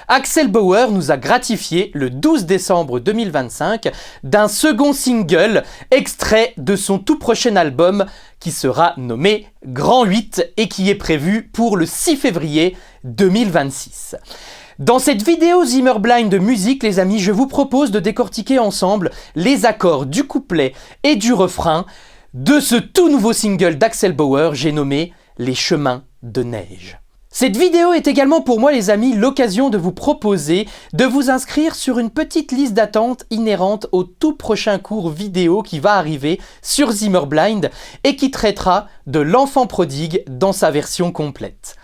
Axel Bauer nous a gratifié le 12 décembre 2025 d'un second single extrait de son tout prochain album qui sera nommé Grand 8 et qui est prévu pour le 6 février 2026. Dans cette vidéo Zimmer Blind de musique, les amis, je vous propose de décortiquer ensemble les accords du couplet et du refrain de ce tout nouveau single d'Axel Bauer, j'ai nommé Les chemins de neige. Cette vidéo est également pour moi, les amis, l'occasion de vous proposer de vous inscrire sur une petite liste d'attente inhérente au tout prochain cours vidéo qui va arriver sur Zimmer Blind et qui traitera de l'enfant prodigue dans sa version complète.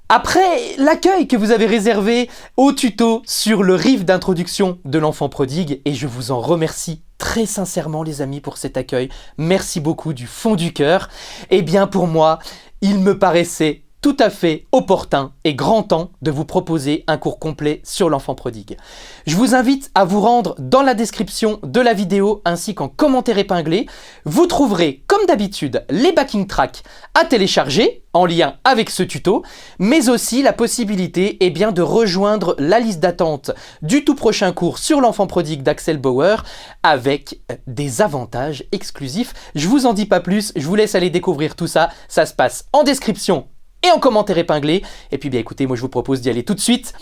Après l'accueil que vous avez réservé au tuto sur le riff d'introduction de l'enfant prodigue, et je vous en remercie très sincèrement les amis pour cet accueil, merci beaucoup du fond du cœur, eh bien pour moi, il me paraissait tout à fait opportun et grand temps de vous proposer un cours complet sur l'enfant prodigue. Je vous invite à vous rendre dans la description de la vidéo ainsi qu'en commentaire épinglé. Vous trouverez comme d'habitude les backing tracks à télécharger en lien avec ce tuto, mais aussi la possibilité de rejoindre la liste d'attente du tout prochain cours sur l'enfant prodigue d'Axel Bauer avec des avantages exclusifs. Je vous en dis pas plus, je vous laisse aller découvrir tout ça. Ça se passe en description et en commentaire épinglé. Et puis écoutez, moi je vous propose d'y aller tout de suite.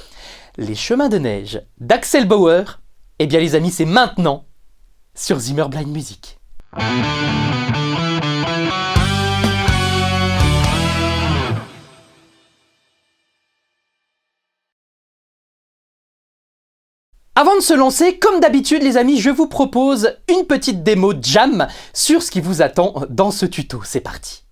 Les chemins de neige d'Axel Bauer, les amis, c'est maintenant sur Zimmer Blind Music. Avant de se lancer, comme d'habitude les amis, je vous propose une petite démo jam sur ce qui vous attend dans ce tuto. C'est parti.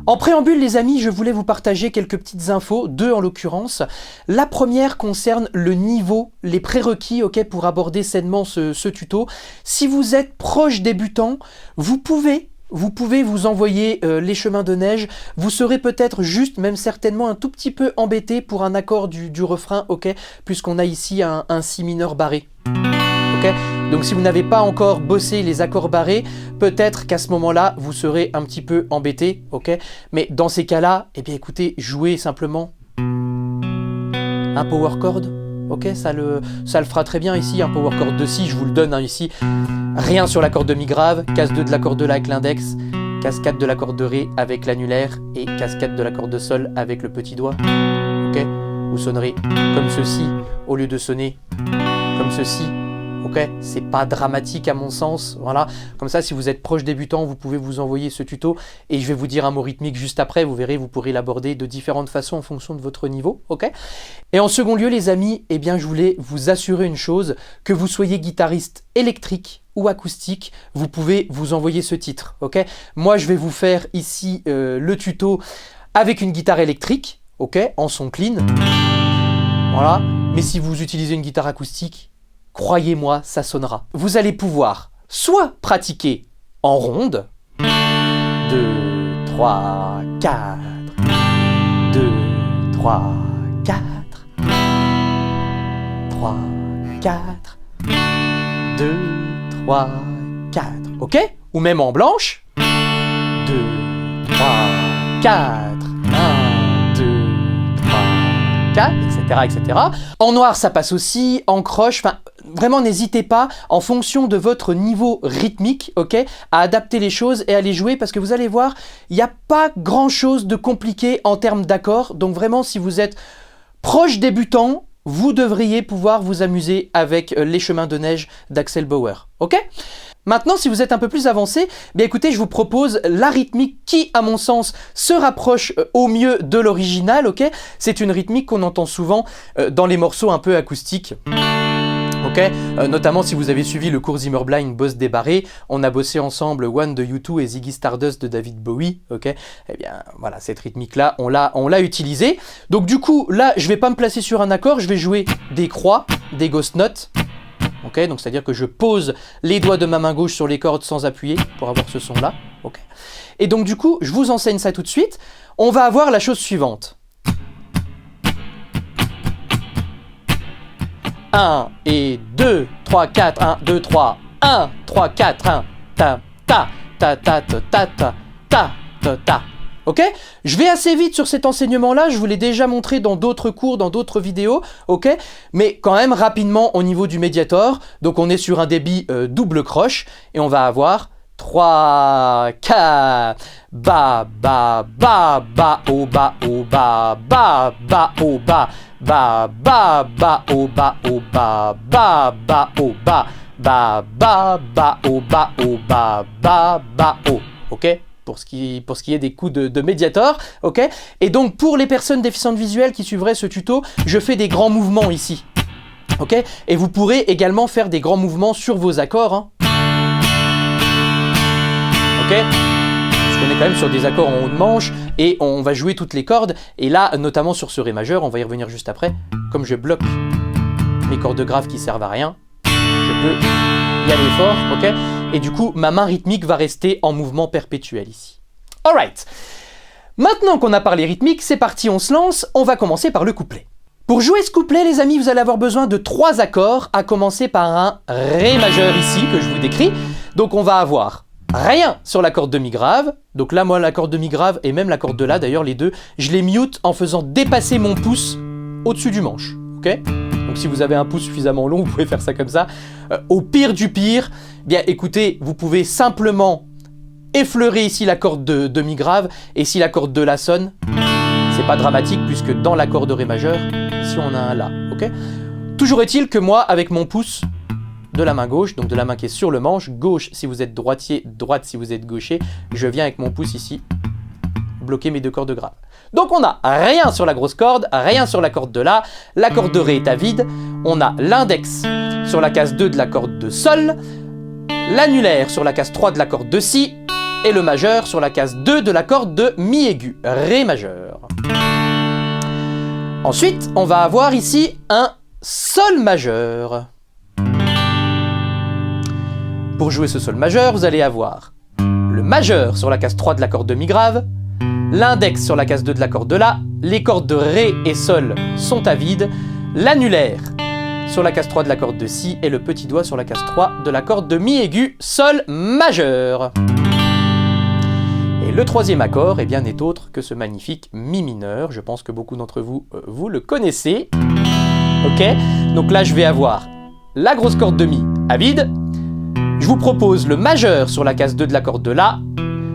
En préambule les amis, je voulais vous partager quelques petites infos, deux en l'occurrence. La première concerne le niveau, les prérequis pour aborder sainement ce tuto. Si vous êtes proche débutant, vous pouvez vous envoyer les chemins de neige. Vous serez peut-être juste, même certainement un tout petit peu embêté pour un accord du refrain, puisqu'on a ici un si mineur barré. Donc si vous n'avez pas encore bossé les accords barrés, peut-être qu'à ce moment-là, vous serez un petit peu embêté, Mais dans ces cas-là, écoutez, jouez simplement un power chord, ça le fera très bien ici, un power chord de si, je vous le donne ici. Rien sur l'accord de mi grave, case 2 de l'accord de la avec l'index, case 4 de l'accord de ré avec l'annulaire et case 4 de l'accord de sol avec le petit doigt, Vous sonnerez comme ceci au lieu de sonner comme ceci. C'est pas dramatique à mon sens, voilà. Comme ça, si vous êtes proche débutant, vous pouvez vous envoyer ce tuto et je vais vous dire un mot rythmique juste après. Vous verrez, vous pourrez l'aborder de différentes façons en fonction de votre niveau, Et en second lieu, les amis, je voulais vous assurer une chose, que vous soyez guitariste électrique ou acoustique, vous pouvez vous envoyer ce titre, Moi, je vais vous faire ici le tuto avec une guitare électrique, en son clean, voilà. Mais si vous utilisez une guitare acoustique, croyez-moi, ça sonnera. Vous allez pouvoir soit pratiquer en ronde, 2, 3, 4, 2, 3, 4, 3, 4, 2, 3, 4, ok? Ou même en blanche. 2, 3, 4, 1, 2, 3, 4, etc. En noir, ça passe aussi, en croche, enfin, vraiment n'hésitez pas, en fonction de votre niveau rythmique, ok, à adapter les choses et à les jouer, parce que vous allez voir, il n'y a pas grand-chose de compliqué en termes d'accords, donc vraiment, si vous êtes proche débutant, vous devriez pouvoir vous amuser avec les chemins de neige d'Axel Bauer, ok? Maintenant, si vous êtes un peu plus avancé, bien écoutez, je vous propose la rythmique qui, à mon sens, se rapproche au mieux de l'original, ok? C'est une rythmique qu'on entend souvent dans les morceaux un peu acoustiques. Ok, notamment si vous avez suivi le cours Zimmerblind Boss Débarré, on a bossé ensemble One de U2 et Ziggy Stardust de David Bowie, ok, eh bien voilà, cette rythmique-là, on l'a utilisée. Donc du coup, là, je vais pas me placer sur un accord, je vais jouer des croix, des ghost notes, ok, donc c'est-à-dire que je pose les doigts de ma main gauche sur les cordes sans appuyer pour avoir ce son-là, ok. Et donc du coup, je vous enseigne ça tout de suite, on va avoir la chose suivante. 1 et 2, 3, 4, 1, 2, 3, 1, 3, 4, 1, ta, ta, ta, ta, ta, ta, ta, ta, ta, ta. Ok? Je vais assez vite sur cet enseignement-là, je vous l'ai déjà montré dans d'autres cours, dans d'autres vidéos, ok? Mais quand même rapidement au niveau du médiator, donc on est sur un débit double croche, et on va avoir 3, 4, ba, ba, ba, ba, oh, ba, oh, ba, ba, ba, oh, ba, ba, ba, ba, oh, ba, oh, ba, ba, ba, oh, ba, ba, ba, ba, oh, ba, oh, ba, ba, ba, oh, ok? Pour ce qui est des coups de médiator, ok? Et donc pour les personnes déficientes visuelles qui suivraient ce tuto, je fais des grands mouvements ici, ok? Et vous pourrez également faire des grands mouvements sur vos accords, hein. Ok, parce qu'on est quand même sur des accords en haut de manche et on va jouer toutes les cordes. Et là, notamment sur ce Ré majeur, on va y revenir juste après. Comme je bloque mes cordes graves qui servent à rien, je peux y aller fort, ok? Et du coup, ma main rythmique va rester en mouvement perpétuel ici. Alright. Maintenant qu'on a parlé rythmique, c'est parti, on se lance. On va commencer par le couplet. Pour jouer ce couplet, les amis, vous allez avoir besoin de 3 accords, à commencer par un Ré majeur ici, que je vous décris. Donc on va avoir rien sur la corde de Mi grave. Donc là, moi, la corde de Mi grave et même la corde de La, d'ailleurs, les deux, je les mute en faisant dépasser mon pouce au-dessus du manche. Ok? Donc si vous avez un pouce suffisamment long, vous pouvez faire ça comme ça. Au pire du pire, bien écoutez, vous pouvez simplement effleurer ici la corde de Mi grave. Et si la corde de La sonne, c'est pas dramatique puisque dans l'accord de Ré majeur, ici on a un La. Ok? Toujours est-il que moi, avec mon pouce de la main gauche, donc de la main qui est sur le manche, gauche si vous êtes droitier, droite si vous êtes gaucher, je viens avec mon pouce ici bloquer mes 2 cordes graves. Donc on a rien sur la grosse corde, rien sur la corde de La, la corde de Ré est à vide, on a l'index sur la case 2 de la corde de Sol, l'annulaire sur la case 3 de la corde de Si, et le majeur sur la case 2 de la corde de Mi aigu, Ré majeur. Ensuite, on va avoir ici un Sol majeur. Pour jouer ce Sol majeur, vous allez avoir le majeur sur la case 3 de la corde de Mi grave, l'index sur la case 2 de la corde de La, les cordes de Ré et Sol sont à vide, l'annulaire sur la case 3 de la corde de Si et le petit doigt sur la case 3 de la corde de Mi aigu, Sol majeur. Et le troisième accord, eh bien, n'est autre que ce magnifique Mi mineur. Je pense que beaucoup d'entre vous, vous le connaissez. Ok, donc là je vais avoir la grosse corde de Mi à vide. Je vous propose le majeur sur la case 2 de la corde de La,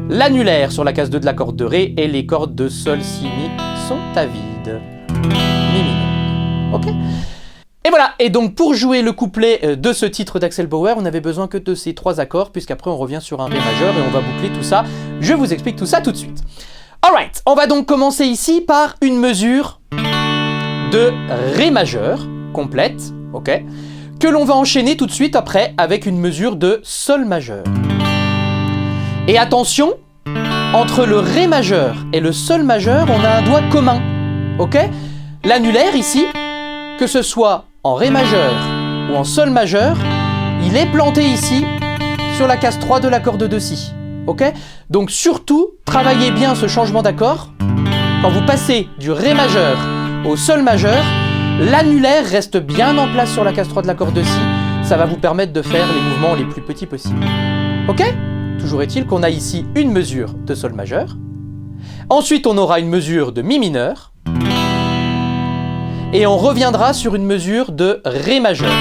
l'annulaire sur la case 2 de la corde de Ré et les cordes de Sol, Si, Mi sont à vide. Mi mineur. Ok? Et voilà, et donc pour jouer le couplet de ce titre d'Axel Bauer, on n'avait besoin que de ces 3 accords, puisqu'après on revient sur un Ré majeur et on va boucler tout ça. Je vous explique tout ça tout de suite. Alright, on va donc commencer ici par une mesure de Ré majeur complète, ok, que l'on va enchaîner tout de suite après avec une mesure de Sol majeur. Et attention, entre le Ré majeur et le Sol majeur, on a un doigt commun, ok? L'annulaire ici, que ce soit en Ré majeur ou en Sol majeur, il est planté ici sur la case 3 de la corde de Si, ok? Donc surtout, travaillez bien ce changement d'accord. Quand vous passez du Ré majeur au Sol majeur, l'annulaire reste bien en place sur la case 3 de la corde de Si. ça va vous permettre de faire les mouvements les plus petits possibles. Ok? Toujours est-il qu'on a ici une mesure de sol majeur. Ensuite, on aura une mesure de mi mineur. Et on reviendra sur une mesure de ré majeur.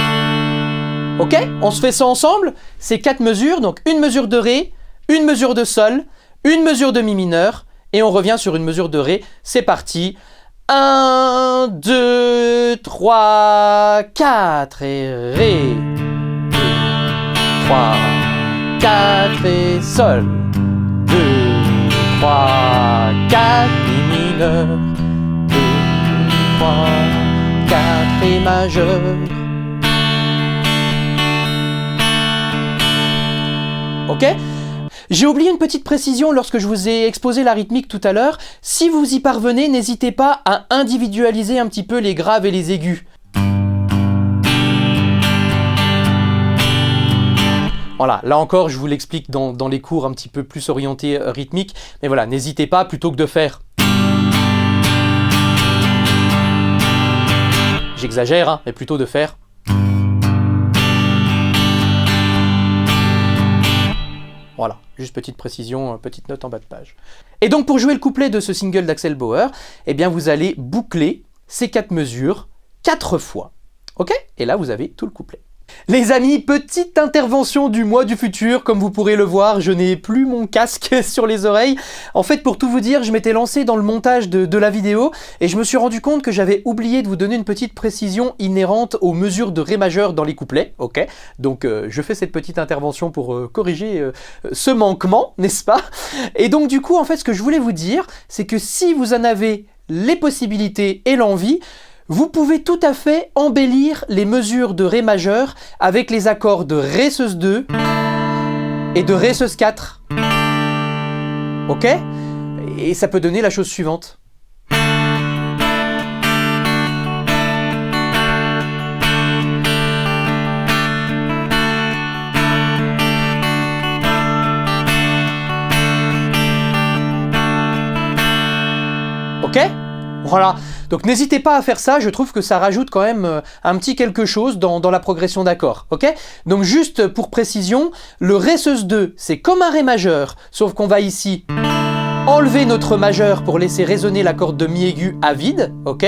Ok? On se fait ça ensemble? Ces 4 mesures, donc une mesure de ré, une mesure de sol, une mesure de mi mineur, et on revient sur une mesure de ré. C'est parti. 1, 2, 3, 4 et ré. 2, 3, 4 et sol. 2, 3, 4 mi mineur. 2, 3, 4 et majeur. Ok? J'ai oublié une petite précision lorsque je vous ai exposé la rythmique tout à l'heure. Si vous y parvenez, n'hésitez pas à individualiser un petit peu les graves et les aigus. Voilà, là encore, je vous l'explique dans les cours un petit peu plus orientés rythmiques. Mais voilà, n'hésitez pas, plutôt que de faire... J'exagère, hein, mais plutôt de faire... Voilà, juste petite précision, petite note en bas de page. Et donc pour jouer le couplet de ce single d'Axel Bauer, eh bien vous allez boucler ces 4 mesures 4 fois. Ok? Et là vous avez tout le couplet. Les amis, petite intervention du moi du futur. Comme vous pourrez le voir, je n'ai plus mon casque sur les oreilles. En fait, pour tout vous dire, je m'étais lancé dans le montage de la vidéo et je me suis rendu compte que j'avais oublié de vous donner une petite précision inhérente aux mesures de ré majeur dans les couplets. Ok, donc je fais cette petite intervention pour corriger ce manquement, n'est-ce pas? Et donc du coup, en fait, ce que je voulais vous dire, c'est que si vous en avez les possibilités et l'envie, vous pouvez tout à fait embellir les mesures de ré majeur avec les accords de ré sus 2 et de ré sus 4. Ok? Et ça peut donner la chose suivante. Ok? Voilà. Donc n'hésitez pas à faire ça, je trouve que ça rajoute quand même un petit quelque chose dans la progression d'accords, ok? Donc juste pour précision, le ré sus 2, c'est comme un ré majeur, sauf qu'on va ici enlever notre majeur pour laisser résonner la corde de mi aigu à vide, ok?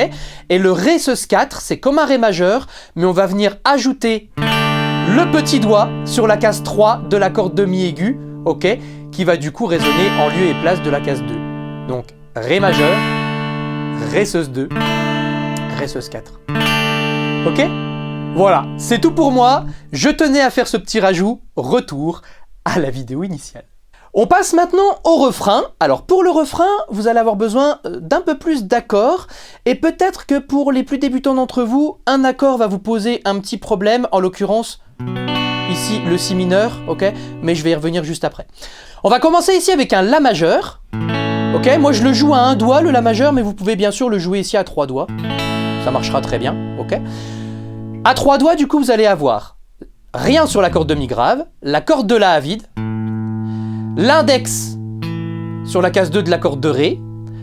Et le ré sus 4, c'est comme un ré majeur, mais on va venir ajouter le petit doigt sur la case 3 de la corde de mi aigu, ok? Qui va du coup résonner en lieu et place de la case 2. Donc ré majeur, ré sus 2, ré sus 4. Ok? Voilà, c'est tout pour moi. Je tenais à faire ce petit rajout. Retour à la vidéo initiale. On passe maintenant au refrain. Alors pour le refrain, vous allez avoir besoin d'un peu plus d'accords. Et peut-être que pour les plus débutants d'entre vous, un accord va vous poser un petit problème. En l'occurrence, ici le si mineur, ok? Mais je vais y revenir juste après. On va commencer ici avec un la majeur. Ok, moi je le joue à un doigt, le la majeur, mais vous pouvez bien sûr le jouer ici à 3 doigts. Ça marchera très bien, ok. À 3 doigts, du coup, vous allez avoir rien sur la corde de mi grave, la corde de la à vide, l'index sur la case 2 de la corde de ré,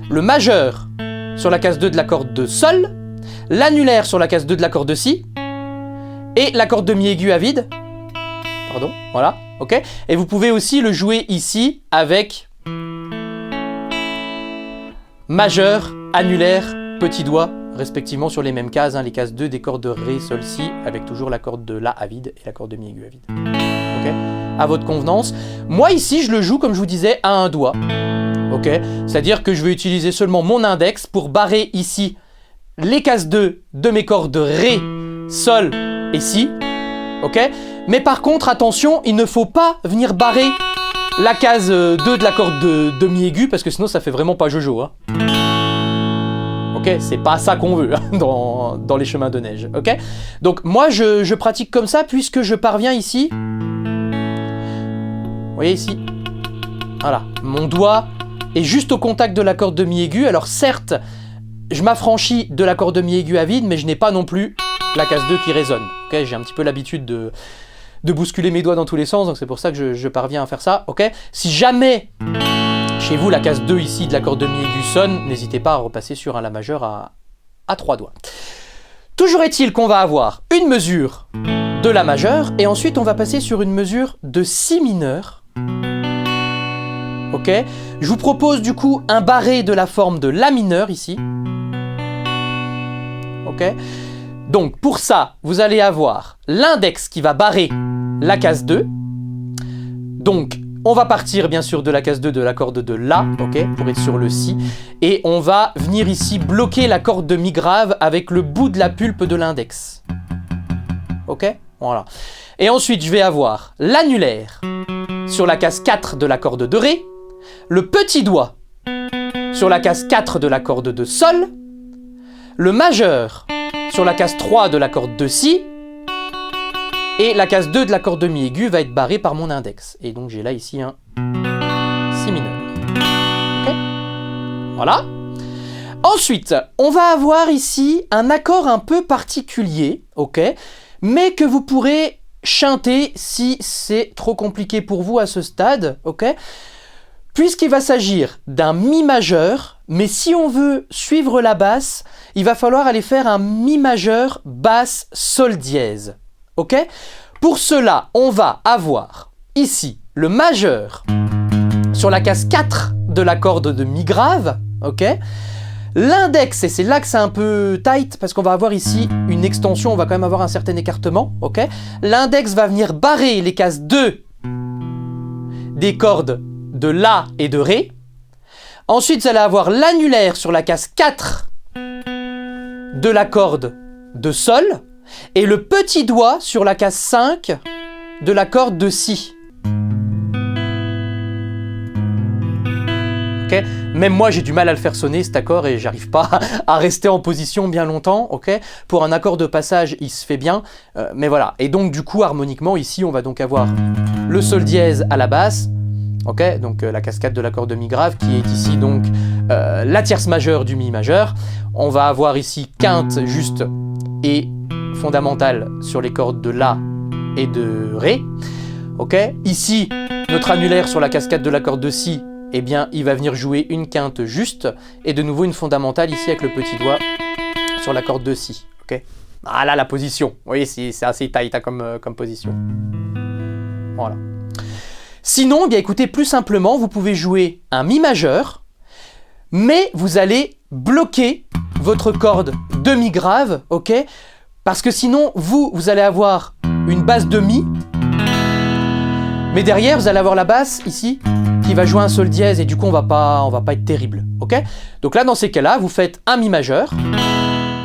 le majeur sur la case 2 de la corde de sol, l'annulaire sur la case 2 de la corde de si, et la corde de mi aigu à vide. Pardon, voilà, ok. Et vous pouvez aussi le jouer ici avec majeur, annulaire, petit doigt, respectivement sur les mêmes cases, hein, les cases 2 des cordes de ré, sol, si, avec toujours la corde de la à vide et la corde de mi aigu à vide. Ok, à votre convenance. Moi ici, je le joue comme je vous disais à un doigt. Ok, c'est-à-dire que je vais utiliser seulement mon index pour barrer ici les cases 2 de mes cordes de ré, sol et si. Ok, mais par contre, attention, il ne faut pas venir barrer la case 2 de la corde de mi aigu, parce que sinon ça fait vraiment pas jojo. Hein. Ok, c'est pas ça qu'on veut hein, dans les chemins de neige. Ok, donc moi je pratique comme ça puisque je parviens ici. Vous voyez ici. Voilà, mon doigt est juste au contact de la corde de mi aigu. Alors certes, je m'affranchis de la corde de mi aigu à vide, mais je n'ai pas non plus la case 2 qui résonne. Ok, j'ai un petit peu l'habitude de bousculer mes doigts dans tous les sens, donc c'est pour ça que je parviens à faire ça, ok? Si jamais, chez vous, la case 2 ici de la corde de mi aigu sonne, n'hésitez pas à repasser sur un la majeur à 3 doigts. Toujours est-il qu'on va avoir une mesure de la majeure, et ensuite on va passer sur une mesure de si mineur. Ok, je vous propose du coup un barré de la forme de la mineur ici. Ok, donc pour ça, vous allez avoir l'index qui va barrer la case 2. Donc on va partir bien sûr de la case 2 de la corde de La, ok, pour être sur le Si, et on va venir ici bloquer la corde de Mi grave avec le bout de la pulpe de l'index. Ok, voilà. Et ensuite je vais avoir l'annulaire sur la case 4 de la corde de Ré, le petit doigt sur la case 4 de la corde de Sol, le majeur sur la case 3 de la corde de Si, et la case 2 de la corde de Mi aigu va être barrée par mon index. Et donc j'ai là ici un Si mineur. Ok, voilà. Ensuite, on va avoir ici un accord un peu particulier, ok, mais que vous pourrez chanter si c'est trop compliqué pour vous à ce stade, ok, puisqu'il va s'agir d'un Mi majeur, mais si on veut suivre la basse, il va falloir aller faire un Mi majeur basse Sol dièse. Ok ? Pour cela, on va avoir ici le majeur sur la case 4 de la corde de Mi grave, ok ? L'index, et c'est là que c'est un peu tight, parce qu'on va avoir ici une extension, on va quand même avoir un certain écartement, ok ? L'index va venir barrer les cases 2 des cordes de La et de Ré. Ensuite, vous allez avoir l'annulaire sur la case 4 de la corde de Sol, et le petit doigt sur la case 5 de la corde de Si. Ok, même moi j'ai du mal à le faire sonner cet accord et j'arrive pas à rester en position bien longtemps. Ok, pour un accord de passage il se fait bien, mais voilà. Et donc du coup harmoniquement ici on va donc avoir le Sol dièse à la basse. Ok, donc la cascade de l'accord de Mi grave qui est ici donc la tierce majeure du Mi majeur. On va avoir ici quinte juste et fondamentale sur les cordes de La et de Ré. Ok, ici notre annulaire sur la cascade de l'accord de Si, eh bien il va venir jouer une quinte juste et de nouveau une fondamentale ici avec le petit doigt sur la corde de Si. Ok, ah là la position, vous voyez c'est assez tight hein, comme position. Voilà. Sinon, eh bien écoutez, plus simplement, vous pouvez jouer un Mi majeur, mais vous allez bloquer votre corde de Mi grave, ok ? Parce que sinon, vous allez avoir une basse de Mi, mais derrière, vous allez avoir la basse, ici, qui va jouer un Sol dièse, et du coup, on va pas être terrible, ok ? Donc là, dans ces cas-là, vous faites un Mi majeur.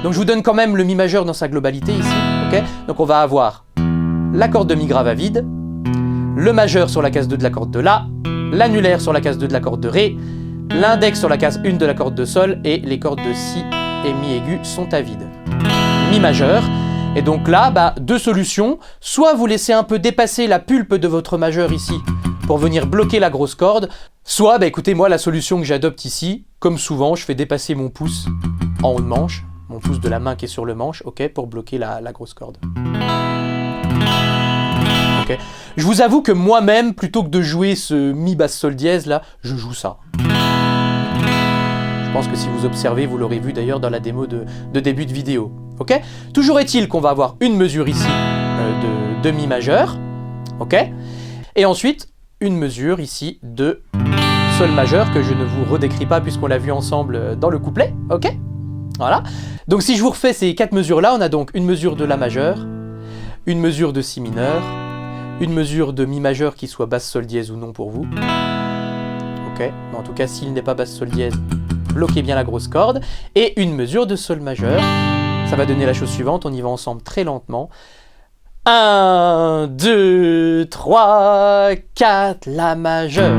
Donc je vous donne quand même le Mi majeur dans sa globalité, ici, ok ? Donc on va avoir la corde de Mi grave à vide, le majeur sur la case 2 de la corde de La, l'annulaire sur la case 2 de la corde de Ré, l'index sur la case 1 de la corde de Sol, et les cordes de Si et Mi aigu sont à vide. Mi majeur, et donc là, deux solutions, soit vous laissez un peu dépasser la pulpe de votre majeur ici, pour venir bloquer la grosse corde, soit, écoutez, moi la solution que j'adopte ici, comme souvent, je fais dépasser mon pouce en haut de manche, mon pouce de la main qui est sur le manche, ok, pour bloquer la grosse corde. Okay. Je vous avoue que moi-même, plutôt que de jouer ce Mi basse Sol dièse là, je joue ça. Je pense que si vous observez, vous l'aurez vu d'ailleurs dans la démo de début de vidéo. Ok ? Toujours est-il qu'on va avoir une mesure ici de Mi majeur, ok ? Et ensuite, une mesure ici de Sol majeur que je ne vous redécris pas puisqu'on l'a vu ensemble dans le couplet, ok ? Voilà. Donc si je vous refais ces 4 mesures-là, on a donc une mesure de La majeur, une mesure de Si mineur, une mesure de Mi majeur qui soit basse Sol dièse ou non pour vous. Ok, mais en tout cas s'il n'est pas basse Sol dièse, bloquez bien la grosse corde. Et une mesure de Sol majeur. Ça va donner la chose suivante, on y va ensemble très lentement. 1, 2, 3, 4, La majeur.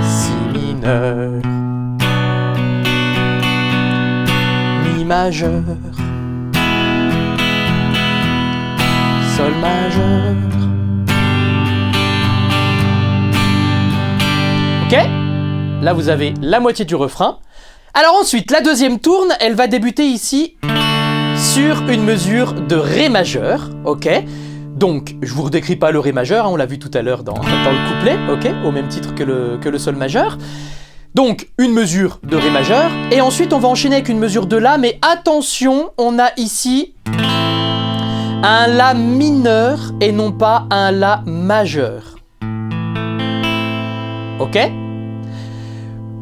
Si mineur. Mi majeur. Sol majeur. Ok ? Là, vous avez la moitié du refrain. Alors ensuite, la deuxième tourne, elle va débuter ici sur une mesure de Ré majeur. Ok ? Donc, je vous redécris pas le Ré majeur, hein, on l'a vu tout à l'heure dans le couplet, ok ? Au même titre que le Sol majeur. Donc une mesure de Ré majeur, et ensuite on va enchaîner avec une mesure de La, mais attention, on a ici un La mineur et non pas un La majeur. Ok?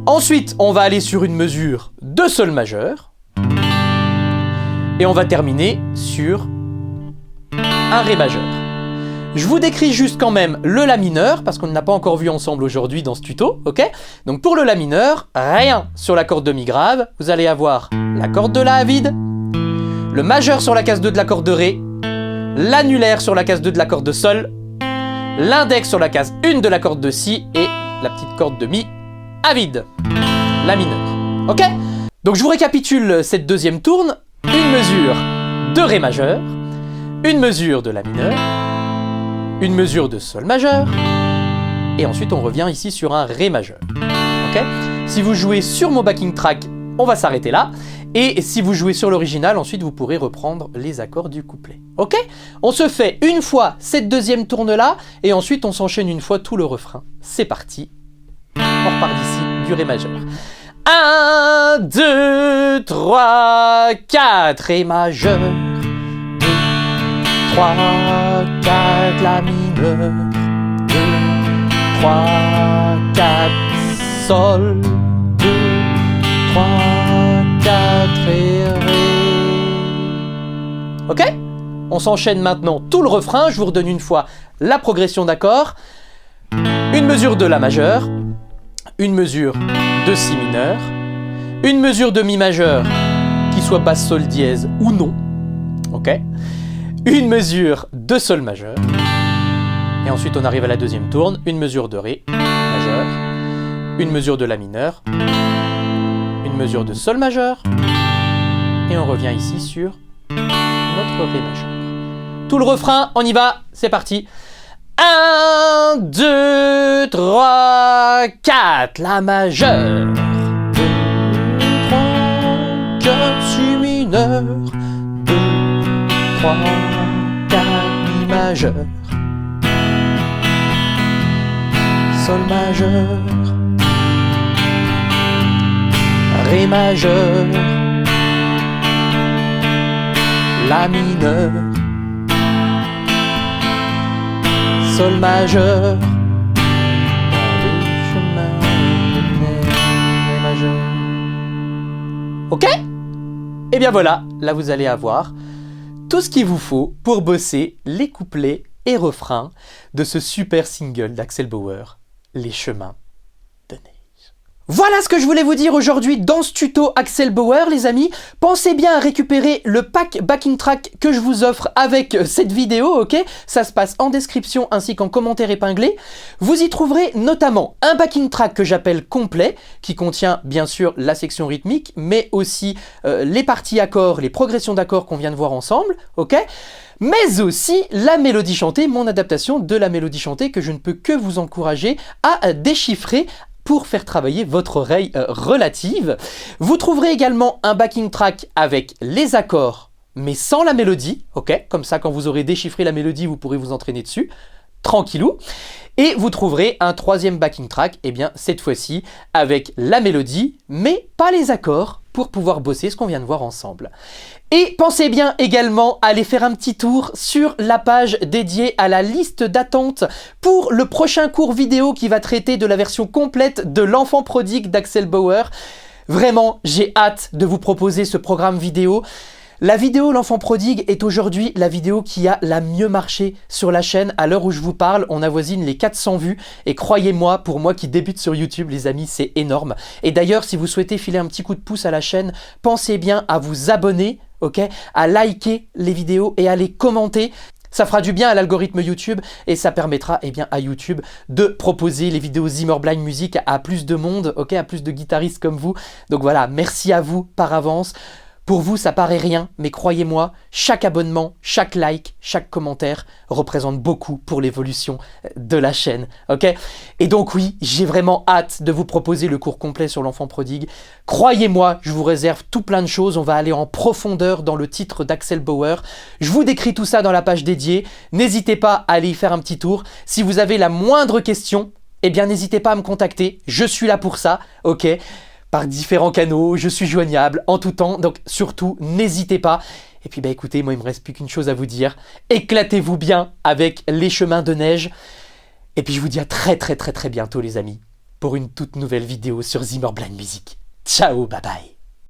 Ensuite, on va aller sur une mesure de Sol majeur, et on va terminer sur un Ré majeur. Je vous décris juste quand même le La mineur, parce qu'on n'a pas encore vu ensemble aujourd'hui dans ce tuto, ok? Donc pour le La mineur, rien sur la corde de Mi grave, vous allez avoir la corde de La à vide, le majeur sur la case 2 de la corde de Ré, l'annulaire sur la case 2 de la corde de Sol, l'index sur la case 1 de la corde de Si, et la petite corde de Mi à vide, La mineur, ok? Donc je vous récapitule cette deuxième tourne, une mesure de Ré majeur, une mesure de La mineur, une mesure de Sol majeur, et ensuite on revient ici sur un Ré majeur. Okay, si vous jouez sur mon backing track, on va s'arrêter là, et si vous jouez sur l'original, ensuite vous pourrez reprendre les accords du couplet. Ok, on se fait une fois cette deuxième tourne-là, et ensuite on s'enchaîne une fois tout le refrain. C'est parti, on repart d'ici du Ré majeur. 1, 2, 3, 4, Ré majeur. 3, 4, La mineur, 2, 3, 4, Sol, 2, 3, 4 et Ré. Ok? On s'enchaîne maintenant tout le refrain, je vous redonne une fois la progression d'accords. Une mesure de La majeur, une mesure de Si mineur, une mesure de Mi majeur, qui soit basse Sol dièse ou non. Ok? Une mesure de Sol majeur, et ensuite on arrive à la deuxième tourne, une mesure de Ré majeur, une mesure de La mineur, une mesure de Sol majeur, et on revient ici sur notre Ré majeur. Tout le refrain, on y va, c'est parti. 1, 2, 3, 4, La majeur, 2, 3, 4, Si mineur, 2, 3, 4, Mi majeur, Sol majeur, Ré majeur, La mineur, Sol majeur, Ré majeur. Ok? Et bien voilà, là vous allez avoir tout ce qu'il vous faut pour bosser les couplets et refrains de ce super single d'Axel Bauer, Les chemins de neige. Voilà ce que je voulais vous dire aujourd'hui dans ce tuto Axel Bauer, les amis. Pensez bien à récupérer le pack backing track que je vous offre avec cette vidéo, ok? Ça se passe en description ainsi qu'en commentaire épinglé. Vous y trouverez notamment un backing track que j'appelle complet, qui contient bien sûr la section rythmique, mais aussi les parties accords, les progressions d'accords qu'on vient de voir ensemble, ok? Mais aussi la mélodie chantée, mon adaptation de la mélodie chantée que je ne peux que vous encourager à déchiffrer pour faire travailler votre oreille relative. Vous trouverez également un backing track avec les accords, mais sans la mélodie, ok? Comme ça, quand vous aurez déchiffré la mélodie, vous pourrez vous entraîner dessus, tranquillou. Et vous trouverez un troisième backing track, et bien cette fois-ci, avec la mélodie, mais pas les accords, pour pouvoir bosser ce qu'on vient de voir ensemble. Et pensez bien également à aller faire un petit tour sur la page dédiée à la liste d'attente pour le prochain cours vidéo qui va traiter de la version complète de l'enfant prodigue d'Axel Bauer. Vraiment, j'ai hâte de vous proposer ce programme vidéo. La vidéo L'enfant prodigue est aujourd'hui la vidéo qui a la mieux marché sur la chaîne. À l'heure où je vous parle, on avoisine les 400 vues. Et croyez-moi, pour moi qui débute sur YouTube, les amis, c'est énorme. Et d'ailleurs, si vous souhaitez filer un petit coup de pouce à la chaîne, pensez bien à vous abonner, ok, à liker les vidéos et à les commenter. Ça fera du bien à l'algorithme YouTube et ça permettra bien, à YouTube de proposer les vidéos Zimmer Blind Music à plus de monde, ok, à plus de guitaristes comme vous. Donc voilà, merci à vous par avance. Pour vous, ça paraît rien, mais croyez-moi, chaque abonnement, chaque like, chaque commentaire représente beaucoup pour l'évolution de la chaîne, ok? Et donc oui, j'ai vraiment hâte de vous proposer le cours complet sur l'enfant prodigue. Croyez-moi, je vous réserve tout plein de choses, on va aller en profondeur dans le titre d'Axel Bauer. Je vous décris tout ça dans la page dédiée, n'hésitez pas à aller y faire un petit tour. Si vous avez la moindre question, eh bien n'hésitez pas à me contacter, je suis là pour ça, ok? Par différents canaux, je suis joignable en tout temps, donc surtout n'hésitez pas. Et puis écoutez, moi il me reste plus qu'une chose à vous dire, éclatez-vous bien avec les chemins de neige. Et puis je vous dis à très bientôt les amis, pour une toute nouvelle vidéo sur Zimmer Blind Music. Ciao, bye bye.